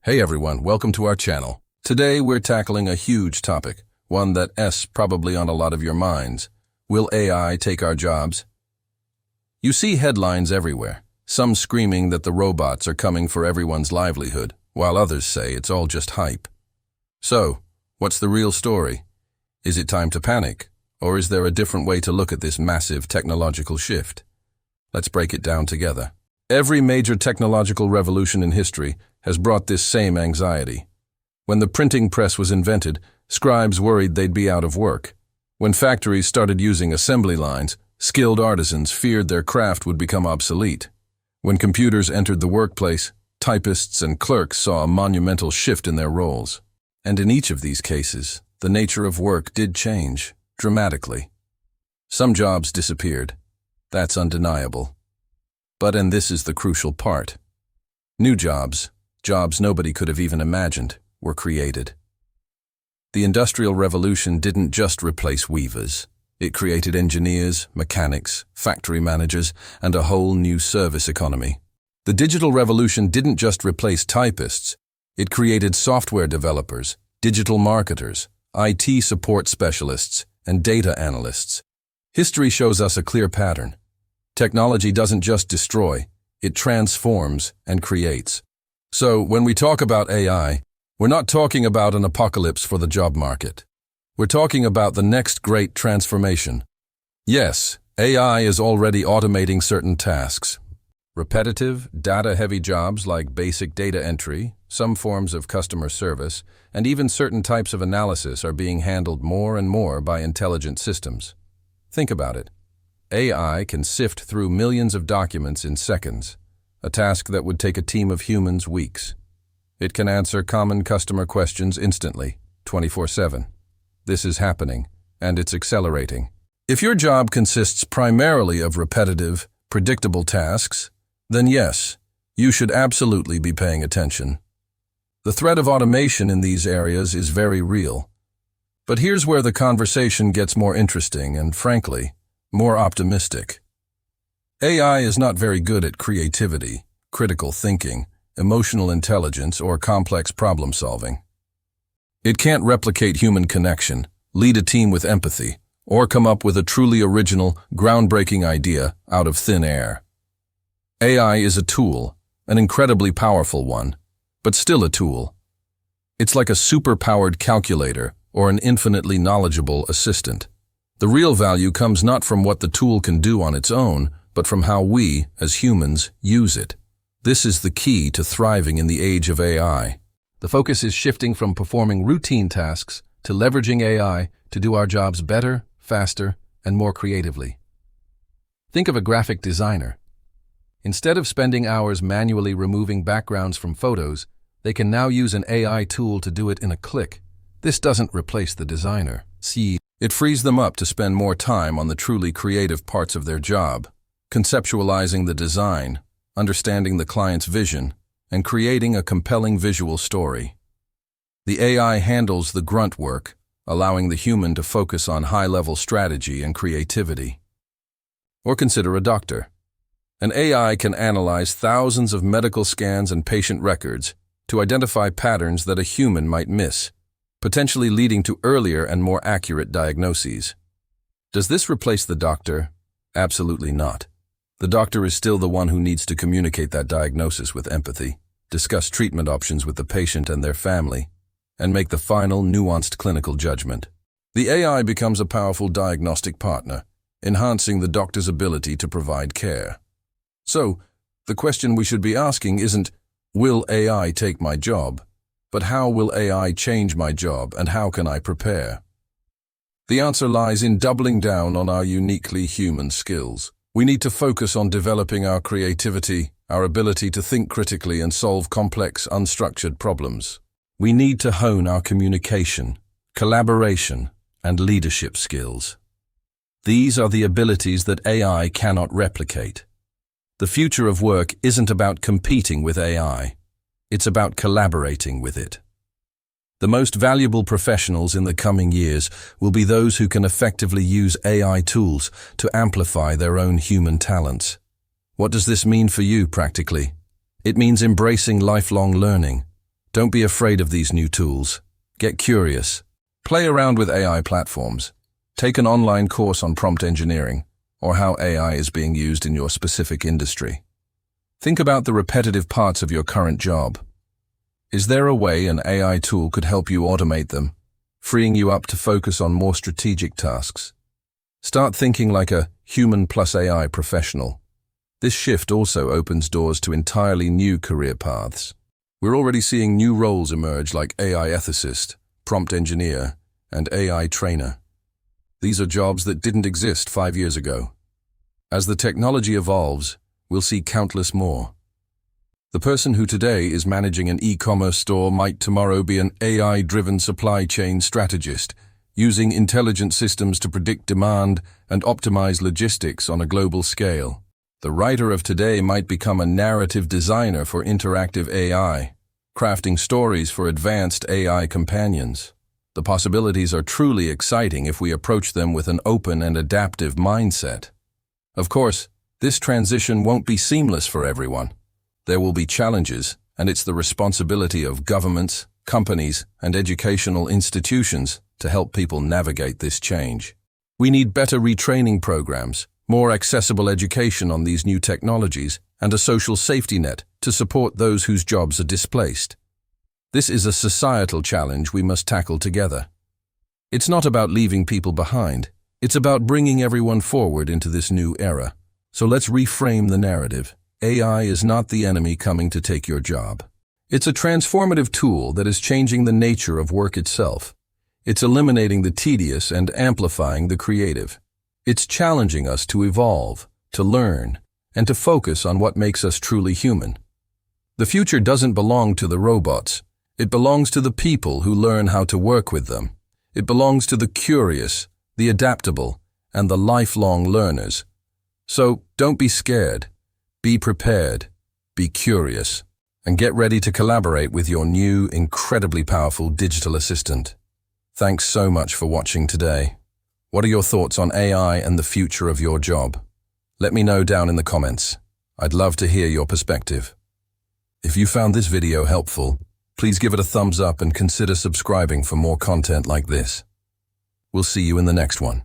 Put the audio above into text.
Hey everyone, welcome to our channel. Today we're tackling a huge topic, one that's probably on a lot of your minds. Will AI take our jobs? You see headlines everywhere, some screaming that the robots are coming for everyone's livelihood, while others say it's all just hype. So, what's the real story? Is it time to panic, or is there a different way to look at this massive technological shift? Let's break it down together. Every major technological revolution in history has brought this same anxiety. When the printing press was invented, scribes worried they'd be out of work. When factories started using assembly lines, skilled artisans feared their craft would become obsolete. When computers entered the workplace, typists and clerks saw a monumental shift in their roles. And in each of these cases, the nature of work did change, dramatically. Some jobs disappeared. That's undeniable. And this is the crucial part. New jobs nobody could have even imagined, were created. The Industrial Revolution didn't just replace weavers. It created engineers, mechanics, factory managers, and a whole new service economy. The Digital Revolution didn't just replace typists. It created software developers, digital marketers, IT support specialists, and data analysts. History shows us a clear pattern. Technology doesn't just destroy, it transforms and creates. So, when we talk about AI, we're not talking about an apocalypse for the job market. We're talking about the next great transformation. Yes, AI is already automating certain tasks. Repetitive, data-heavy jobs like basic data entry, some forms of customer service, and even certain types of analysis are being handled more and more by intelligent systems. Think about it. AI can sift through millions of documents in seconds, a task that would take a team of humans weeks. It can answer common customer questions instantly, 24/7. This is happening, and it's accelerating. If your job consists primarily of repetitive, predictable tasks, then yes, you should absolutely be paying attention. The threat of automation in these areas is very real. But here's where the conversation gets more interesting and, frankly, more optimistic. AI is not very good at creativity, critical thinking, emotional intelligence, or complex problem solving. It can't replicate human connection, lead a team with empathy, or come up with a truly original, groundbreaking idea out of thin air. AI is a tool, an incredibly powerful one, but still a tool. It's like a super-powered calculator or an infinitely knowledgeable assistant. The real value comes not from what the tool can do on its own, but from how we, as humans, use it. This is the key to thriving in the age of AI. The focus is shifting from performing routine tasks to leveraging AI to do our jobs better, faster, and more creatively. Think of a graphic designer. Instead of spending hours manually removing backgrounds from photos, they can now use an AI tool to do it in a click. This doesn't replace the designer. It frees them up to spend more time on the truly creative parts of their job, conceptualizing the design, understanding the client's vision, and creating a compelling visual story. The AI handles the grunt work, allowing the human to focus on high-level strategy and creativity. Or consider a doctor. An AI can analyze thousands of medical scans and patient records to identify patterns that a human might miss, potentially leading to earlier and more accurate diagnoses. Does this replace the doctor? Absolutely not. The doctor is still the one who needs to communicate that diagnosis with empathy, discuss treatment options with the patient and their family, and make the final, nuanced clinical judgment. The AI becomes a powerful diagnostic partner, enhancing the doctor's ability to provide care. So, the question we should be asking isn't, will AI take my job? But how will AI change my job, and how can I prepare? The answer lies in doubling down on our uniquely human skills. We need to focus on developing our creativity, our ability to think critically and solve complex, unstructured problems. We need to hone our communication, collaboration, and leadership skills. These are the abilities that AI cannot replicate. The future of work isn't about competing with AI. It's about collaborating with it. The most valuable professionals in the coming years will be those who can effectively use AI tools to amplify their own human talents. What does this mean for you practically? It means embracing lifelong learning, Don't be afraid of these new tools. Get curious. Play around with AI platforms. Take an online course on prompt engineering or how AI is being used in your specific industry. Think about the repetitive parts of your current job. Is there a way an AI tool could help you automate them, freeing you up to focus on more strategic tasks? Start thinking like a human plus AI professional. This shift also opens doors to entirely new career paths. We're already seeing new roles emerge like AI ethicist, prompt engineer, and AI trainer. These are jobs that didn't exist 5 years ago. As the technology evolves, we'll see countless more. The person who today is managing an e-commerce store might tomorrow be an AI-driven supply chain strategist, using intelligent systems to predict demand and optimize logistics on a global scale. The writer of today might become a narrative designer for interactive AI, crafting stories for advanced AI companions. The possibilities are truly exciting if we approach them with an open and adaptive mindset. Of course, this transition won't be seamless for everyone. There will be challenges, and it's the responsibility of governments, companies, and educational institutions to help people navigate this change. We need better retraining programs, more accessible education on these new technologies, and a social safety net to support those whose jobs are displaced. This is a societal challenge we must tackle together. It's not about leaving people behind. It's about bringing everyone forward into this new era. So let's reframe the narrative. AI is not the enemy coming to take your job. It's a transformative tool that is changing the nature of work itself. It's eliminating the tedious and amplifying the creative. It's challenging us to evolve, to learn, and to focus on what makes us truly human. The future doesn't belong to the robots. It belongs to the people who learn how to work with them. It belongs to the curious, the adaptable, and the lifelong learners. So don't be scared. Be prepared. Be curious. And get ready to collaborate with your new, incredibly powerful digital assistant. Thanks so much for watching today. What are your thoughts on AI and the future of your job? Let me know down in the comments. I'd love to hear your perspective. If you found this video helpful, please give it a thumbs up and consider subscribing for more content like this. We'll see you in the next one.